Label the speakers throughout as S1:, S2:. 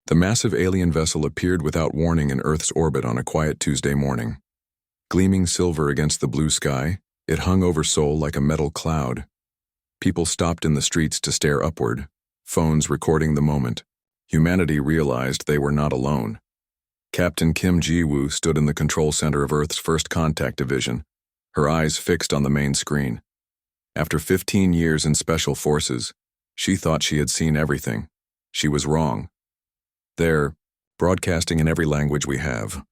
S1: The massive alien vessel appeared without warning in Earth's orbit on a quiet Tuesday morning. Gleaming silver against the blue sky, it hung over Seoul like a metal cloud. People stopped in the streets to stare upward, phones recording the moment. Humanity realized they were not alone. Captain Kim Ji-woo stood in the control center of Earth's First Contact Division, her eyes fixed on the main screen. After 15 years in Special Forces, she thought she had seen everything. She was wrong. "They're broadcasting in every language we have,"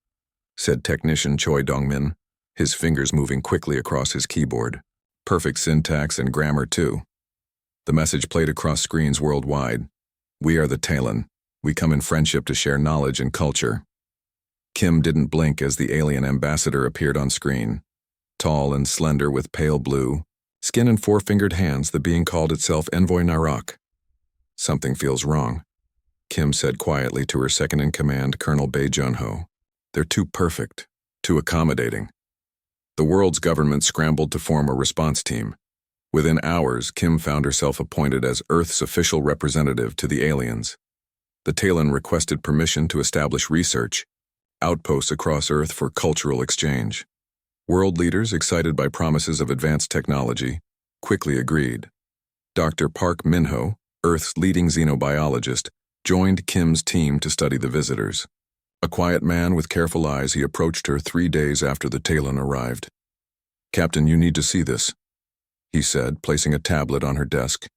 S1: said Technician Choi Dong-min, his fingers moving quickly across his keyboard. Perfect syntax and grammar, too. The message played across screens worldwide. "We are the Talon. We come in friendship to share knowledge and culture." Kim didn't blink as the alien ambassador appeared on screen. Tall and slender with pale blue skin and four-fingered hands, the being called itself Envoy Narok. "Something feels wrong," Kim said quietly to her second-in-command, Colonel Bae Jun-ho. "They're too perfect, too accommodating." The world's government scrambled to form a response team. Within hours, Kim found herself appointed as Earth's official representative to the aliens. The Talon requested permission to establish research outposts across Earth for cultural exchange. World leaders, excited by promises of advanced technology, quickly agreed. Dr. Park Min-ho, Earth's leading xenobiologist, joined Kim's team to study the visitors. A quiet man with careful eyes, he approached her 3 days after the Talon arrived. "Captain, you need to see this," he said, placing a tablet on her desk.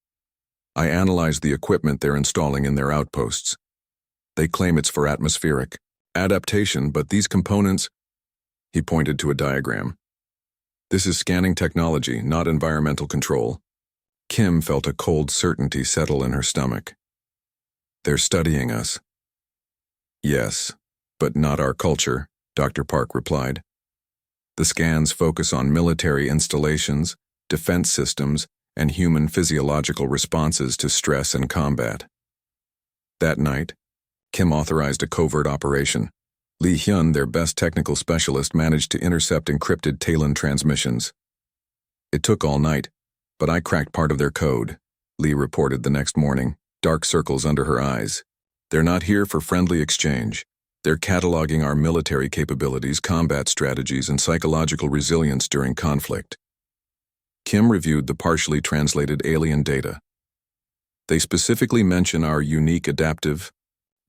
S1: "I analyzed the equipment they're installing in their outposts. They claim it's for atmospheric adaptation, but these components—" He pointed to a diagram. "This is scanning technology, not environmental control." Kim felt a cold certainty settle in her stomach. "They're studying us." "Yes, but not our culture," Dr. Park replied. "The scans focus on military installations, defense systems, and human physiological responses to stress and combat." That night, Kim authorized a covert operation. Lee Hyun, their best technical specialist, managed to intercept encrypted Talon transmissions. "It took all night, but I cracked part of their code," Lee reported the next morning, dark circles under her eyes. "They're not here for friendly exchange. They're cataloging our military capabilities, combat strategies, and psychological resilience during conflict." Kim reviewed the partially translated alien data. "They specifically mention our unique adaptive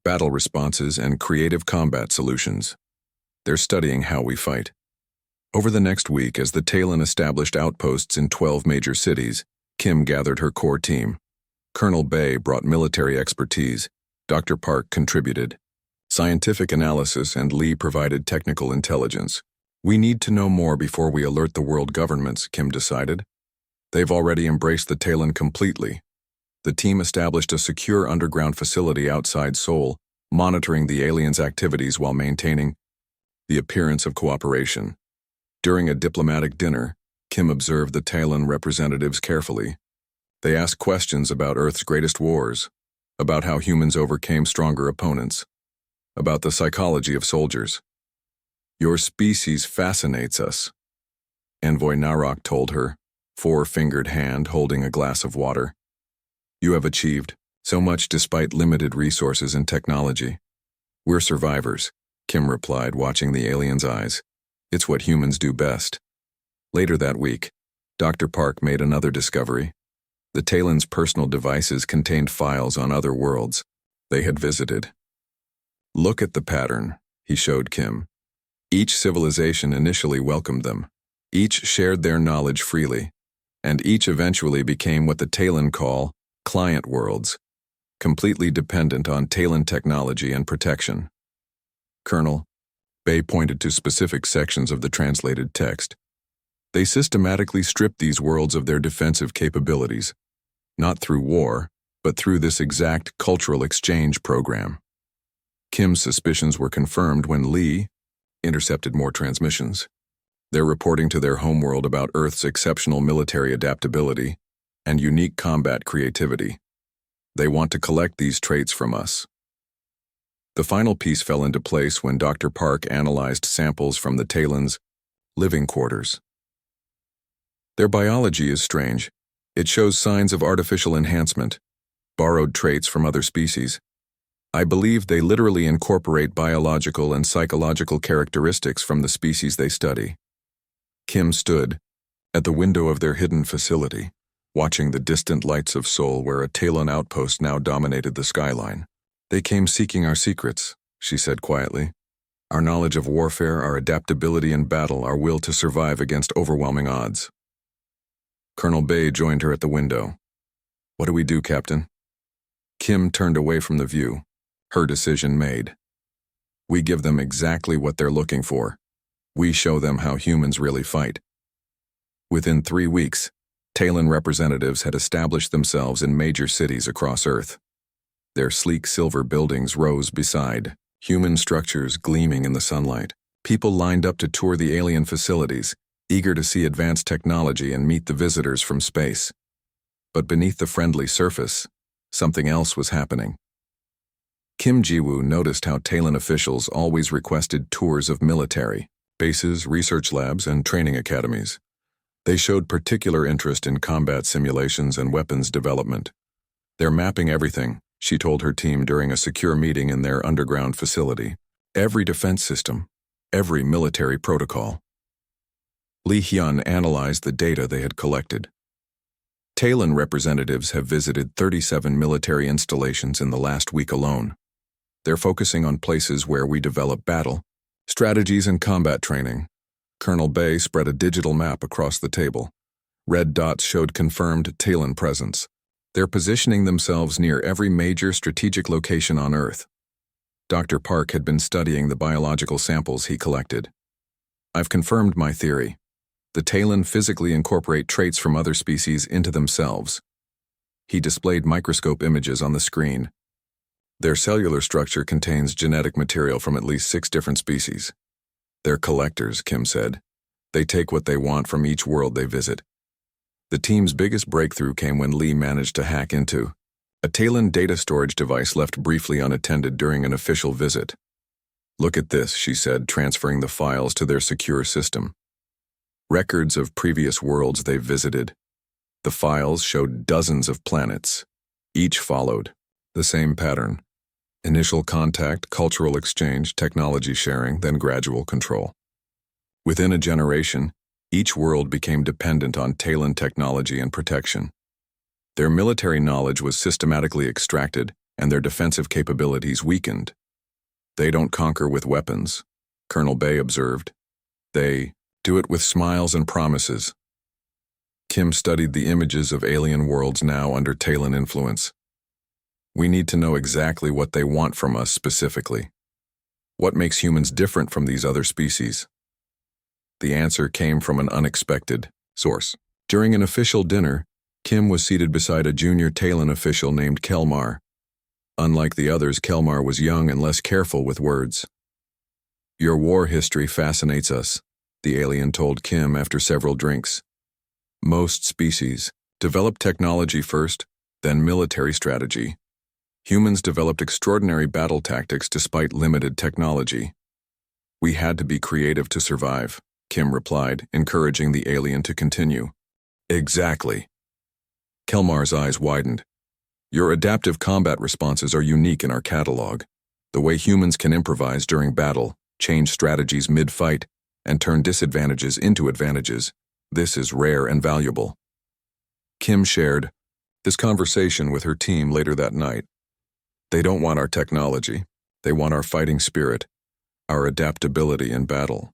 S1: battle responses and creative combat solutions. They're studying how we fight." Over the next week, as the Talon established outposts in 12 major cities, Kim gathered her core team. Colonel Bae brought military expertise, Dr. Park contributed scientific analysis, and Lee provided technical intelligence. "We need to know more before we alert the world governments," Kim decided. They've already embraced the Talon completely. The team established a secure underground facility outside Seoul, monitoring the aliens' activities while maintaining the appearance of cooperation. During a diplomatic dinner, Kim observed the Talon representatives carefully. They asked questions about Earth's greatest wars, about how humans overcame stronger opponents, about the psychology of soldiers. "Your species fascinates us," Envoy Narok told her, four-fingered hand holding a glass of water. "You have achieved so much despite limited resources and technology." "We're survivors," Kim replied, watching the alien's eyes. "It's what humans do best." Later that week, Dr. Park made another discovery. The Talon's personal devices contained files on other worlds they had visited. "Look at the pattern," he showed Kim. Each civilization initially welcomed them. Each shared their knowledge freely, and each eventually became what the Talon call client worlds, completely dependent on Talon technology and protection. Colonel Bae pointed to specific sections of the translated text. "They systematically stripped these worlds of their defensive capabilities, not through war, but through this exact cultural exchange program." Kim's suspicions were confirmed when Lee intercepted more transmissions. They're reporting to their homeworld about Earth's exceptional military adaptability and unique combat creativity. They want to collect these traits from us. The final piece fell into place when Dr. Park analyzed samples from the Talon's living quarters. Their biology is strange. It shows signs of artificial enhancement, borrowed traits from other species. I believe they literally incorporate biological and psychological characteristics from the species they study. Kim stood at the window of their hidden facility, watching the distant lights of Seoul where a Talon outpost now dominated the skyline. They came seeking our secrets, she said quietly. Our knowledge of warfare, our adaptability in battle, our will to survive against overwhelming odds. Colonel Bay joined her at the window. What do we do, Captain? Kim turned away from the view, her decision made. We give them exactly what they're looking for. We show them how humans really fight. Within 3 weeks, Talon representatives had established themselves in major cities across Earth. Their sleek silver buildings rose beside human structures gleaming in the sunlight. People lined up to tour the alien facilities, eager to see advanced technology and meet the visitors from space. But beneath the friendly surface, something else was happening. Kim Ji-woo noticed how Talon officials always requested tours of military bases, research labs, and training academies. They showed particular interest in combat simulations and weapons development. They're mapping everything, she told her team during a secure meeting in their underground facility. Every defense system, every military protocol. Lee Hyun analyzed the data they had collected. Talon representatives have visited 37 military installations in the last week alone. They're focusing on places where we develop battle, strategies, and combat training. Colonel Bay spread a digital map across the table. Red dots showed confirmed Talon presence. They're positioning themselves near every major strategic location on Earth. Dr. Park had been studying the biological samples he collected. I've confirmed my theory. The Talon physically incorporate traits from other species into themselves. He displayed microscope images on the screen. Their cellular structure contains genetic material from at least 6 different species. They're collectors, Kim said. They take what they want from each world they visit. The team's biggest breakthrough came when Lee managed to hack into a Talon data storage device left briefly unattended during an official visit. Look at this, she said, transferring the files to their secure system. Records of previous worlds they visited. The files showed dozens of planets. Each followed the same pattern. Initial contact, cultural exchange, technology sharing, then gradual control. Within a generation, each world became dependent on Talon technology and protection. Their military knowledge was systematically extracted and their defensive capabilities weakened. They don't conquer with weapons, Colonel Bay observed. They do it with smiles and promises. Kim studied the images of alien worlds now under Talon influence. We need to know exactly what they want from us specifically. What makes humans different from these other species? The answer came from an unexpected source. During an official dinner, Kim was seated beside a junior Talon official named Kelmar. Unlike the others, Kelmar was young and less careful with words. Your war history fascinates us, the alien told Kim after several drinks. Most species develop technology first, then military strategy. Humans developed extraordinary battle tactics despite limited technology. We had to be creative to survive, Kim replied, encouraging the alien to continue. Exactly. Kelmar's eyes widened. Your adaptive combat responses are unique in our catalog. The way humans can improvise during battle, change strategies mid-fight, and turn disadvantages into advantages. This is rare and valuable. Kim shared this conversation with her team later that night. They don't want our technology. They want our fighting spirit, our adaptability in battle.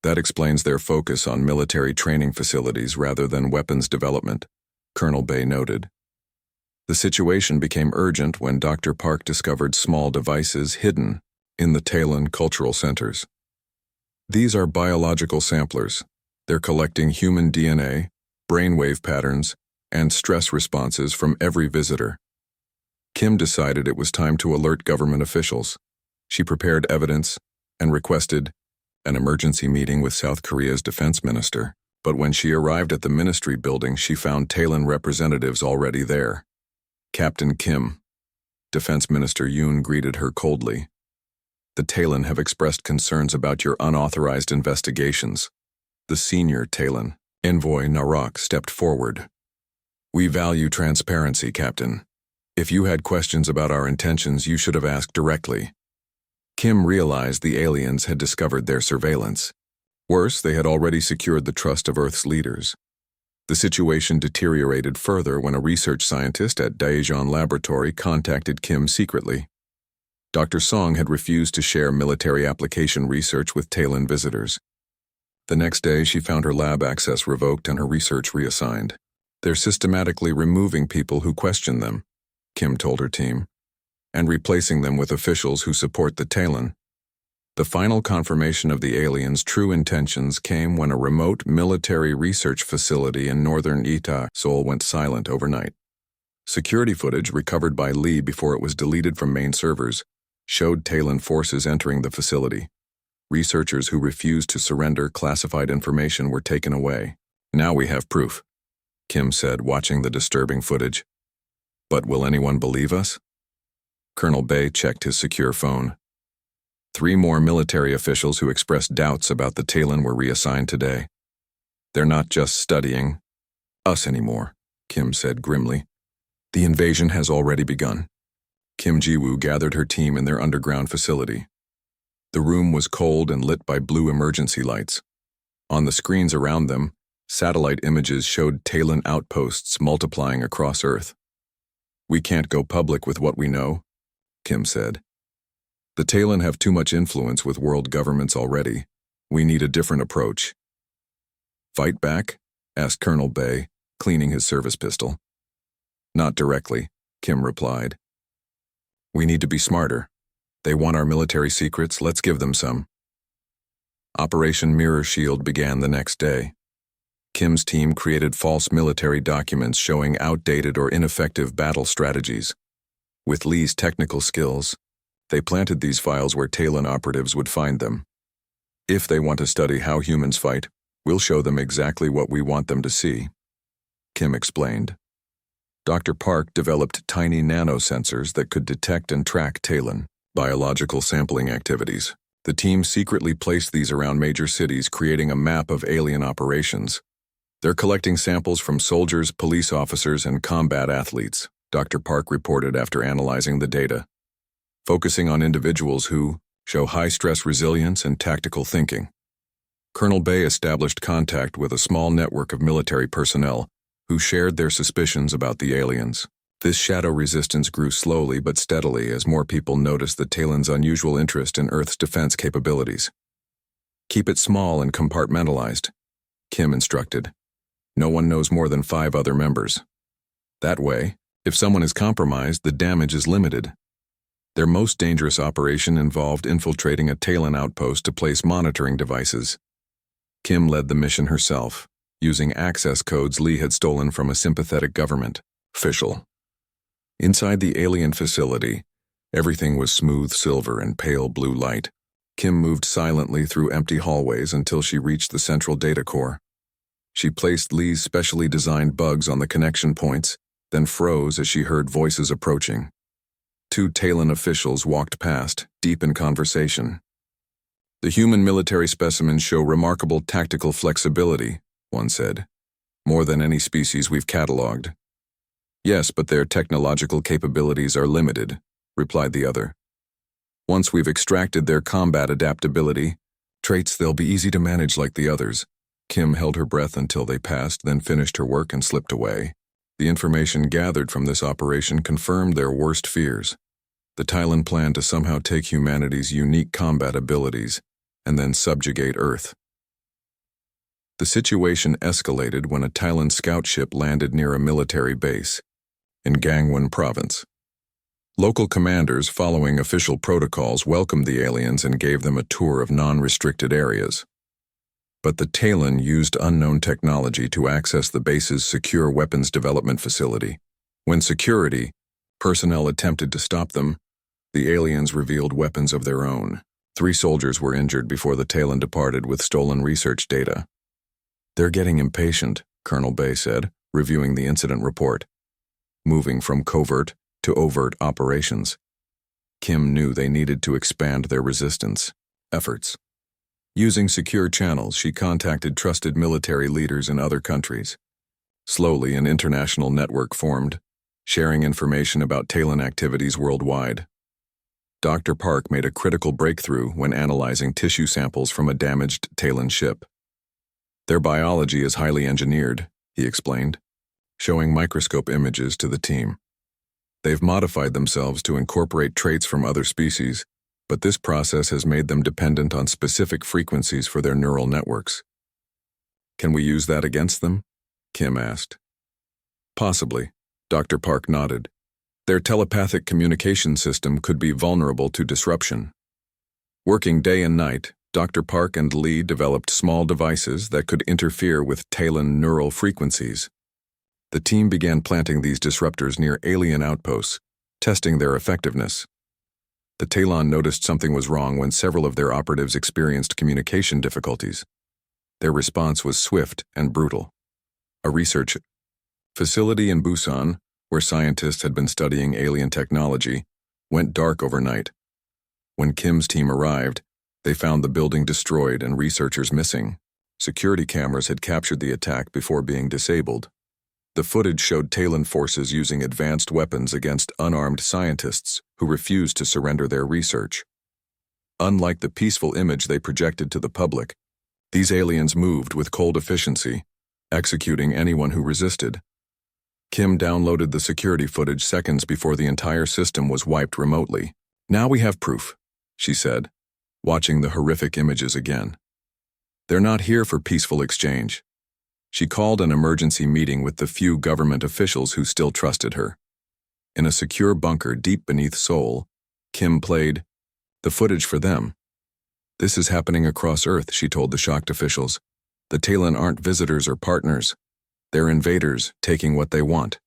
S1: That explains their focus on military training facilities rather than weapons development, Colonel Bay noted. The situation became urgent when Dr. Park discovered small devices hidden in the Talon cultural centers. These are biological samplers. They're collecting human DNA, brainwave patterns, and stress responses from every visitor. Kim decided it was time to alert government officials. She prepared evidence and requested an emergency meeting with South Korea's defense minister. But when she arrived at the ministry building, she found Talon representatives already there. Captain Kim, Defense Minister Yoon greeted her coldly. The Talon have expressed concerns about your unauthorized investigations. The senior Talon, Envoy Narok, stepped forward. We value transparency, Captain. If you had questions about our intentions, you should have asked directly. Kim realized the aliens had discovered their surveillance. Worse, they had already secured the trust of Earth's leaders. The situation deteriorated further when a research scientist at Daejeon Laboratory contacted Kim secretly. Dr. Song had refused to share military application research with Talon visitors. The next day, she found her lab access revoked and her research reassigned. They're systematically removing people who question them, Kim told her team, and replacing them with officials who support the Talon. The final confirmation of the aliens' true intentions came when a remote military research facility in northern Ita, Seoul went silent overnight. Security footage recovered by Lee before it was deleted from main servers showed Talon forces entering the facility. Researchers who refused to surrender classified information were taken away. Now we have proof, Kim said, watching the disturbing footage. But will anyone believe us? Colonel Bay checked his secure phone. 3 more military officials who expressed doubts about the Talon were reassigned today. They're not just studying us anymore, Kim said grimly. The invasion has already begun. Kim Ji-woo gathered her team in their underground facility. The room was cold and lit by blue emergency lights. On the screens around them, satellite images showed Talon outposts multiplying across Earth. We can't go public with what we know, Kim said. The Talon have too much influence with world governments already. We need a different approach. Fight back? Asked Colonel Bay, cleaning his service pistol. Not directly, Kim replied. We need to be smarter. They want our military secrets, let's give them some. Operation Mirror Shield began the next day. Kim's team created false military documents showing outdated or ineffective battle strategies. With Lee's technical skills, they planted these files where Talon operatives would find them. If they want to study how humans fight, we'll show them exactly what we want them to see, Kim explained. Dr. Park developed tiny nanosensors that could detect and track Talon biological sampling activities. The team secretly placed these around major cities, creating a map of alien operations. They're collecting samples from soldiers, police officers, and combat athletes, Dr. Park reported after analyzing the data, focusing on individuals who show high-stress resilience and tactical thinking. Colonel Bay established contact with a small network of military personnel who shared their suspicions about the aliens. This shadow resistance grew slowly but steadily as more people noticed the Talon's unusual interest in Earth's defense capabilities. Keep it small and compartmentalized, Kim instructed. No one knows more than 5 other members. That way, if someone is compromised, the damage is limited. Their most dangerous operation involved infiltrating a Talon outpost to place monitoring devices. Kim led the mission herself, using access codes Lee had stolen from a sympathetic government official. Inside the alien facility, everything was smooth silver and pale blue light. Kim moved silently through empty hallways until she reached the central data core. She placed Lee's specially designed bugs on the connection points, then froze as she heard voices approaching. 2 Talon officials walked past, deep in conversation. The human military specimens show remarkable tactical flexibility, one said. More than any species we've cataloged. Yes, but their technological capabilities are limited, replied the other. Once we've extracted their combat adaptability, traits they'll be easy to manage like the others. Kim held her breath until they passed, then finished her work and slipped away. The information gathered from this operation confirmed their worst fears. The Talon planned to somehow take humanity's unique combat abilities and then subjugate Earth. The situation escalated when a Talon scout ship landed near a military base in Gangwon Province. Local commanders, following official protocols, welcomed the aliens and gave them a tour of non-restricted areas. But the Talon used unknown technology to access the base's secure weapons development facility. When security personnel attempted to stop them, the aliens revealed weapons of their own. 3 soldiers were injured before the Talon departed with stolen research data. They're getting impatient, Colonel Bay said, reviewing the incident report. Moving from covert to overt operations. Kim knew they needed to expand their resistance efforts. Using secure channels, she contacted trusted military leaders in other countries. Slowly, an international network formed. sharing information about Talon activities worldwide. Dr. Park made a critical breakthrough when analyzing tissue samples from a damaged Talon ship. Their biology is highly engineered, he explained, showing microscope images to the team. They've modified themselves to incorporate traits from other species, but this process has made them dependent on specific frequencies for their neural networks. Can we use that against them? Kim asked. Possibly, Dr. Park nodded. Their telepathic communication system could be vulnerable to disruption. Working day and night, Dr. Park and Lee developed small devices that could interfere with Talon neural frequencies. The team began planting these disruptors near alien outposts, testing their effectiveness. The Talon noticed something was wrong when several of their operatives experienced communication difficulties. Their response was swift and brutal. A research facility in Busan, where scientists had been studying alien technology, went dark overnight. When Kim's team arrived, they found the building destroyed and researchers missing. Security cameras had captured the attack before being disabled. The footage showed Talon forces using advanced weapons against unarmed scientists who refused to surrender their research. Unlike the peaceful image they projected to the public, these aliens moved with cold efficiency, executing anyone who resisted. Kim downloaded the security footage seconds before the entire system was wiped remotely. Now we have proof, she said, watching the horrific images again. They're not here for peaceful exchange. She called an emergency meeting with the few government officials who still trusted her. In a secure bunker deep beneath Seoul, Kim played the footage for them. This is happening across Earth, she told the shocked officials. The Talon aren't visitors or partners. They're invaders taking what they want.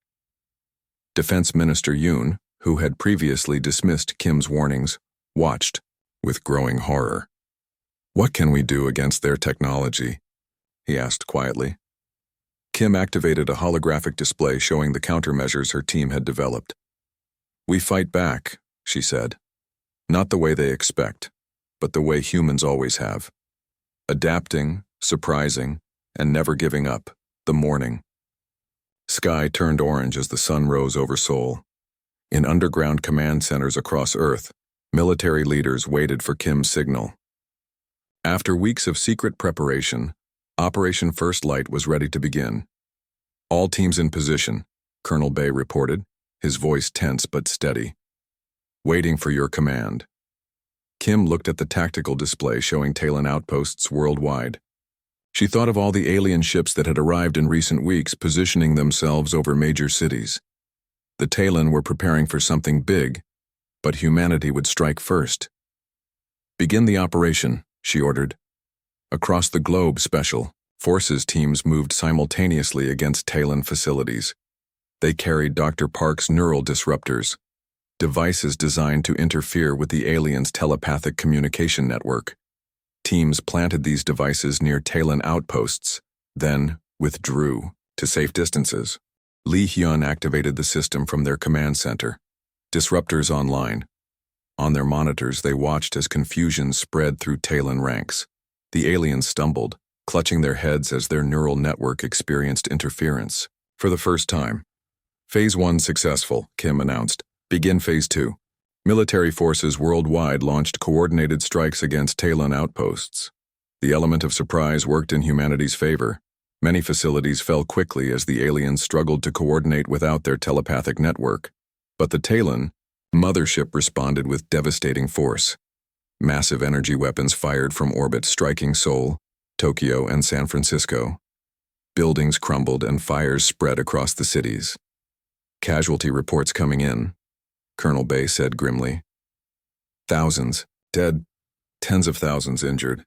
S1: Defense Minister Yoon, who had previously dismissed Kim's warnings, watched with growing horror. What can we do against their technology? He asked quietly. Kim activated a holographic display showing the countermeasures her team had developed. We fight back, she said. Not the way they expect, but the way humans always have. Adapting, surprising, and never giving up. The morning. Sky turned orange as the sun rose over Seoul. In underground command centers across Earth, military leaders waited for Kim's signal. After weeks of secret preparation, Operation First Light was ready to begin. All teams in position, Colonel Bay reported, his voice tense but steady. Waiting for your command. Kim looked at the tactical display showing Talon outposts worldwide. She thought of all the alien ships that had arrived in recent weeks positioning themselves over major cities. The Talon were preparing for something big, but humanity would strike first. Begin the operation, she ordered. Across the globe, Special Forces teams moved simultaneously against Talon facilities. They carried Dr. Park's neural disruptors, devices designed to interfere with the aliens' telepathic communication network. Teams planted these devices near Talon outposts, then withdrew to safe distances. Lee Hyun activated the system from their command center. Disruptors online. On their monitors, they watched as confusion spread through Talon ranks. The aliens stumbled, clutching their heads as their neural network experienced interference. For the first time. Phase 1 successful, Kim announced. Begin Phase 2. Military forces worldwide launched coordinated strikes against Talon outposts. The element of surprise worked in humanity's favor. Many facilities fell quickly as the aliens struggled to coordinate without their telepathic network. But the Talon mothership responded with devastating force. Massive energy weapons fired from orbit striking Seoul, Tokyo, and San Francisco. Buildings crumbled and fires spread across the cities. Casualty reports coming in, Colonel Bay said grimly. Thousands dead, tens of thousands injured.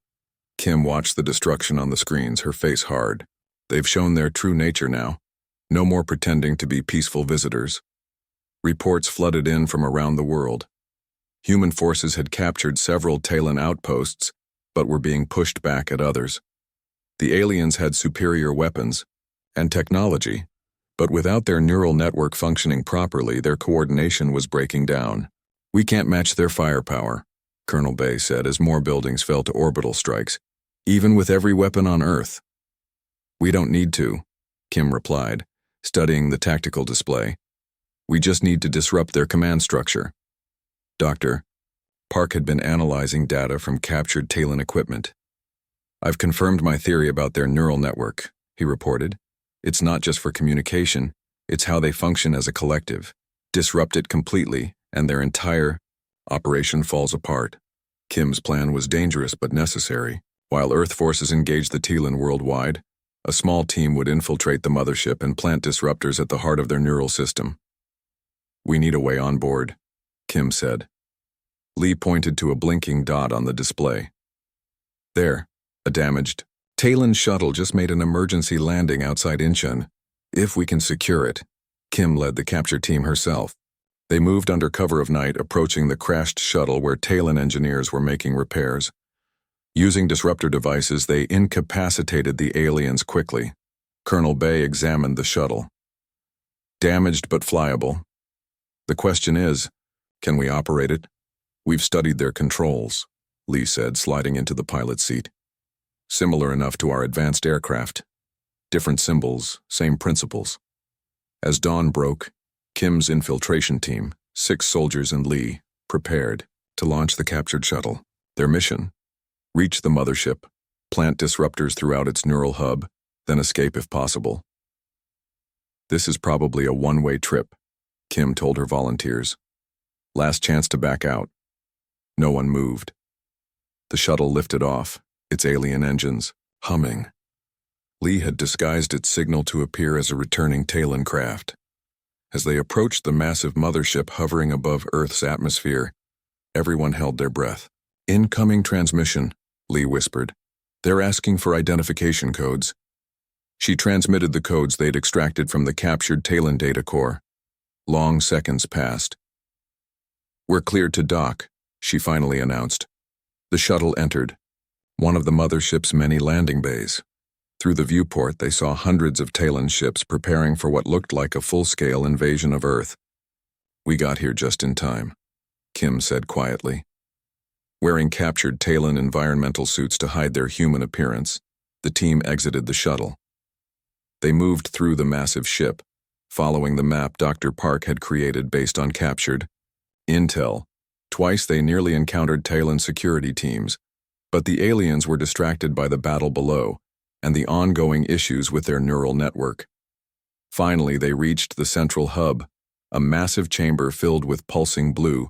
S1: Kim watched the destruction on the screens, her face hard. They've shown their true nature now. No more pretending to be peaceful visitors. Reports flooded in from around the world. Human forces had captured several Talon outposts, but were being pushed back at others. The aliens had superior weapons and technology, but without their neural network functioning properly, their coordination was breaking down. We can't match their firepower, Colonel Bay said as more buildings fell to orbital strikes, even with every weapon on Earth. We don't need to, Kim replied, studying the tactical display. We just need to disrupt their command structure. Dr. Park had been analyzing data from captured Talon equipment. I've confirmed my theory about their neural network, he reported. It's not just for communication, it's how they function as a collective. Disrupt it completely, and their entire operation falls apart. Kim's plan was dangerous but necessary. While Earth forces engaged the Talon worldwide, a small team would infiltrate the mothership and plant disruptors at the heart of their neural system. We need a way on board, Kim said. Lee pointed to a blinking dot on the display. There, a damaged Talon shuttle just made an emergency landing outside Incheon. If we can secure it. Kim led the capture team herself. They moved under cover of night, approaching the crashed shuttle where Talon engineers were making repairs. Using disruptor devices, they incapacitated the aliens quickly. Colonel Bay examined the shuttle. Damaged but flyable. The question is, can we operate it? We've studied their controls, Lee said, sliding into the pilot's seat. Similar enough to our advanced aircraft. Different symbols, same principles. As dawn broke, Kim's infiltration team, 6 soldiers and Lee, prepared to launch the captured shuttle. Their mission: reach the mothership, plant disruptors throughout its neural hub, then escape if possible. This is probably a one-way trip, Kim told her volunteers. Last chance to back out. No one moved. The shuttle lifted off, its alien engines humming. Lee had disguised its signal to appear as a returning Talon craft. As they approached the massive mothership hovering above Earth's atmosphere, everyone held their breath. Incoming transmission, Lee whispered. They're asking for identification codes. She transmitted the codes they'd extracted from the captured Talon data core. Long seconds passed. We're cleared to dock, she finally announced. The shuttle entered one of the mothership's many landing bays. Through the viewport, they saw hundreds of Talon ships preparing for what looked like a full-scale invasion of Earth. We got here just in time, Kim said quietly. Wearing captured Talon environmental suits to hide their human appearance, the team exited the shuttle. They moved through the massive ship, following the map Dr. Park had created based on captured intel. Twice they nearly encountered Talon security teams, but the aliens were distracted by the battle below and the ongoing issues with their neural network. Finally, they reached the central hub, a massive chamber filled with pulsing blue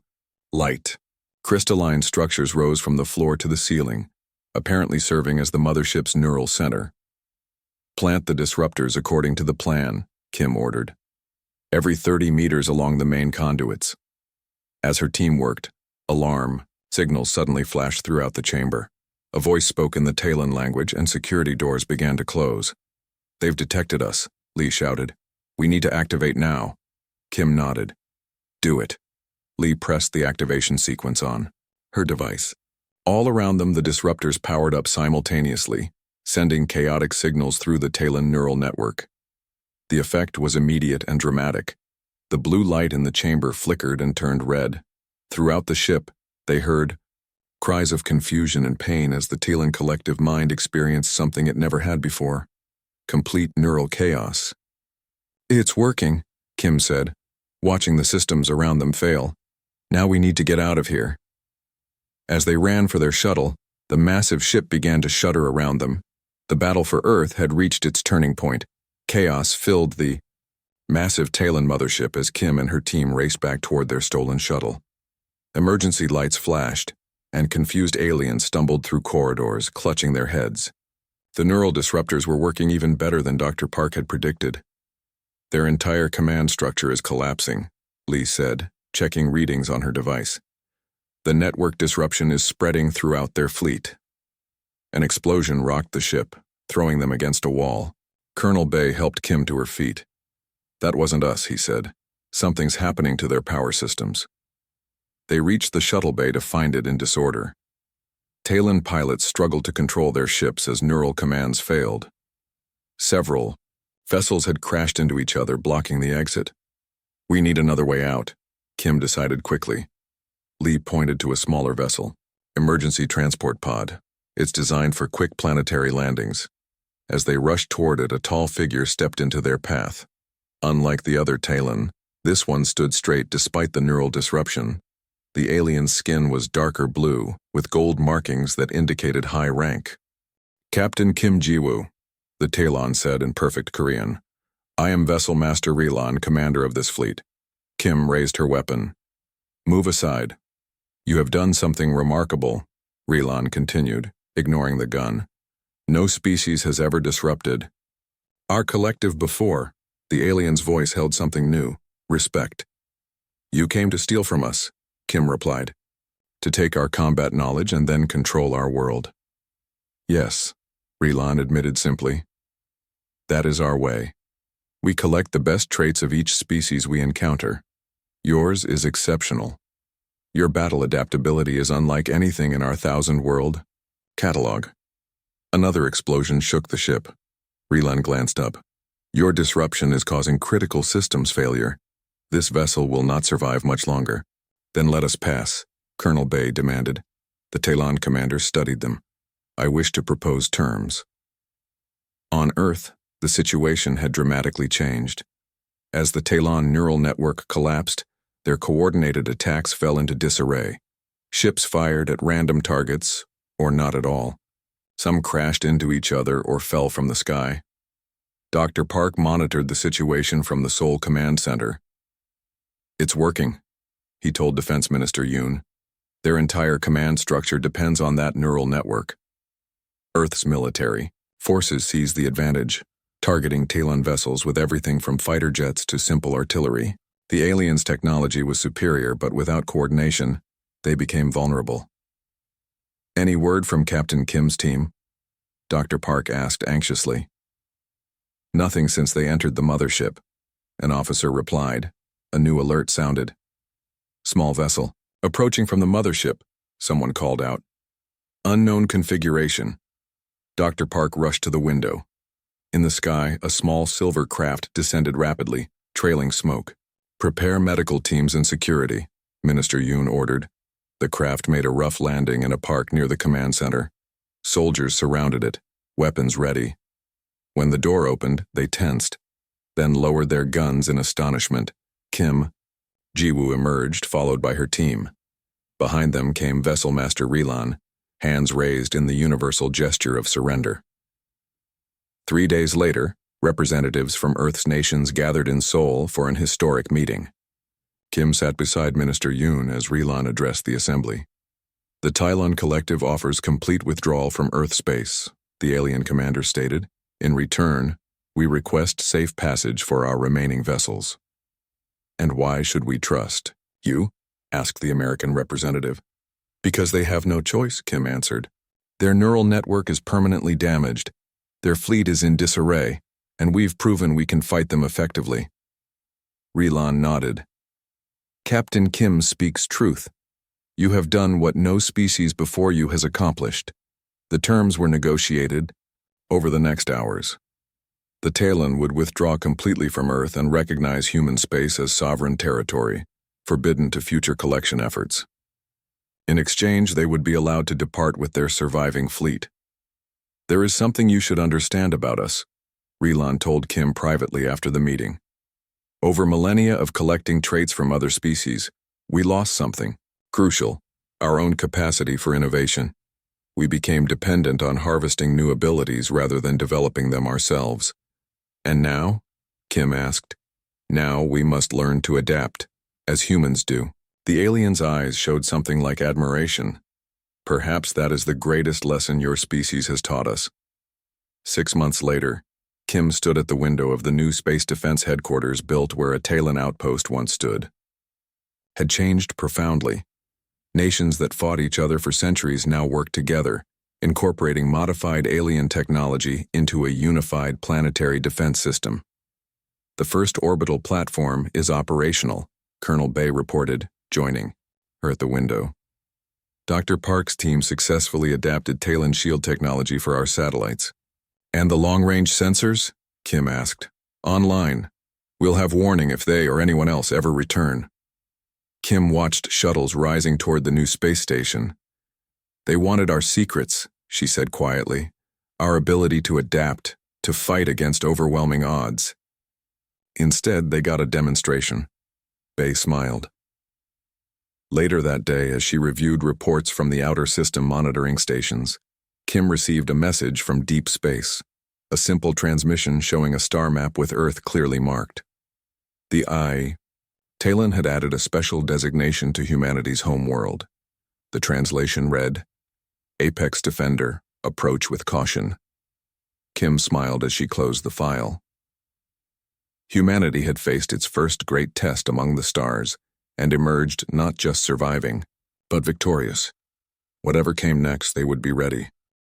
S1: light. Crystalline structures rose from the floor to the ceiling, apparently serving as the mothership's neural center. Plant the disruptors according to the plan, Kim ordered. Every 30 meters along the main conduits. As her team worked, alarm signals suddenly flashed throughout the chamber. A voice spoke in the Talon language and security doors began to close. They've detected us, Lee shouted. We need to activate now. Kim nodded. Do it. Lee pressed the activation sequence on her device. All around them, the disruptors powered up simultaneously, sending chaotic signals through the Talon neural network. The effect was immediate and dramatic. The blue light in the chamber flickered and turned red. Throughout the ship, they heard cries of confusion and pain as the Talon collective mind experienced something it never had before. Complete neural chaos. It's working, Kim said, watching the systems around them fail. Now we need to get out of here. As they ran for their shuttle, the massive ship began to shudder around them. The battle for Earth had reached its turning point. Chaos filled the massive Talon mothership as Kim and her team raced back toward their stolen shuttle. Emergency lights flashed, and confused aliens stumbled through corridors, clutching their heads. The neural disruptors were working even better than Dr. Park had predicted. Their entire command structure is collapsing, Lee said, checking readings on her device. The network disruption is spreading throughout their fleet. An explosion rocked the ship, throwing them against a wall. Colonel Bay helped Kim to her feet. That wasn't us, he said. Something's happening to their power systems. They reached the shuttle bay to find it in disorder. Talon pilots struggled to control their ships as neural commands failed. Several vessels had crashed into each other, blocking the exit. We need another way out, Kim decided quickly. Lee pointed to a smaller vessel, emergency transport pod. It's designed for quick planetary landings. As they rushed toward it, a tall figure stepped into their path. Unlike the other Talon, This one stood straight despite the neural disruption. The alien's skin was darker blue, with gold markings that indicated high rank. "Captain Kim Ji-woo," the Talon said in perfect Korean. "I am Vessel Master Relan, commander of this fleet." Kim raised her weapon. "Move aside. You have done something remarkable," Relan continued, ignoring the gun. "No species has ever disrupted our collective before." The alien's voice held something new: respect. "You came to steal from us," Kim replied. "To take our combat knowledge and then control our world." "Yes," Relan admitted simply. "That is our way. We collect the best traits of each species we encounter. Yours is exceptional. Your battle adaptability is unlike anything in our thousand-world catalog." Another explosion shook the ship. Relan glanced up. "Your disruption is causing critical systems failure. This vessel will not survive much longer." "Then let us pass," Colonel Bay demanded. The Talon commander studied them. "I wish to propose terms." On Earth, the situation had dramatically changed. As the Talon neural network collapsed, their coordinated attacks fell into disarray. Ships fired at random targets, or not at all. Some crashed into each other or fell from the sky. Dr. Park monitored the situation from the Seoul Command Center. "It's working," he told Defense Minister Yoon. "Their entire command structure depends on that neural network." Earth's military forces seized the advantage, targeting Talon vessels with everything from fighter jets to simple artillery. The aliens' technology was superior, but without coordination, they became vulnerable. "Any word from Captain Kim's team?" Dr. Park asked anxiously. "Nothing since they entered the mothership," an officer replied. A new alert sounded. "Small vessel, approaching from the mothership," someone called out. "Unknown configuration." Dr. Park rushed to the window. In the sky, a small silver craft descended rapidly, trailing smoke. "Prepare medical teams and security," Minister Yoon ordered. The craft made a rough landing in a park near the command center. Soldiers surrounded it, weapons ready. When the door opened, they tensed, then lowered their guns in astonishment. Kim Ji-woo emerged, followed by her team. Behind them came Vessel Master Relan, hands raised in the universal gesture of surrender. 3 days later, representatives from Earth's nations gathered in Seoul for an historic meeting. Kim sat beside Minister Yoon as Relan addressed the assembly. "The Talon Collective offers complete withdrawal from Earth space," the alien commander stated. "In return, we request safe passage for our remaining vessels." "And why should we trust you?" asked the American representative. "Because they have no choice," Kim answered. "Their neural network is permanently damaged. Their fleet is in disarray, and we've proven we can fight them effectively." Relan nodded. "Captain Kim speaks truth. You have done what no species before you has accomplished." The terms were negotiated over the next hours. The Talon would withdraw completely from Earth and recognize human space as sovereign territory, forbidden to future collection efforts. In exchange, they would be allowed to depart with their surviving fleet. "There is something you should understand about us," Relan told Kim privately after the meeting. "Over millennia of collecting traits from other species, we lost something crucial: our own capacity for innovation. We became dependent on harvesting new abilities rather than developing them ourselves. And now?" Kim asked. "Now we must learn to adapt, as humans do." The alien's eyes showed something like admiration. "Perhaps that is the greatest lesson your species has taught us." 6 months later, Kim stood at the window of the new Space Defense headquarters built where a Talon outpost once stood. Had changed profoundly. Nations that fought each other for centuries now work together, incorporating modified alien technology into a unified planetary defense system. "The first orbital platform is operational," Colonel Bay reported, joining her at the window. "Dr. Park's team successfully adapted Talon shield technology for our satellites." "And the long-range sensors?" Kim asked. "Online. We'll have warning if they or anyone else ever return." Kim watched shuttles rising toward the new space station. "They wanted our secrets," she said quietly. "Our ability to adapt, to fight against overwhelming odds. Instead, they got a demonstration. Bay smiled. Later that day, as she reviewed reports from the outer system monitoring stations, Kim received a message from deep space, a simple transmission showing a star map with Earth clearly marked. The eye. Talon had added a special designation to humanity's home world. The translation read, Apex Defender, approach with caution. Kim smiled as she closed the file. Humanity had faced its first great test among the stars and emerged not just surviving, but victorious. Whatever came next, they would be ready.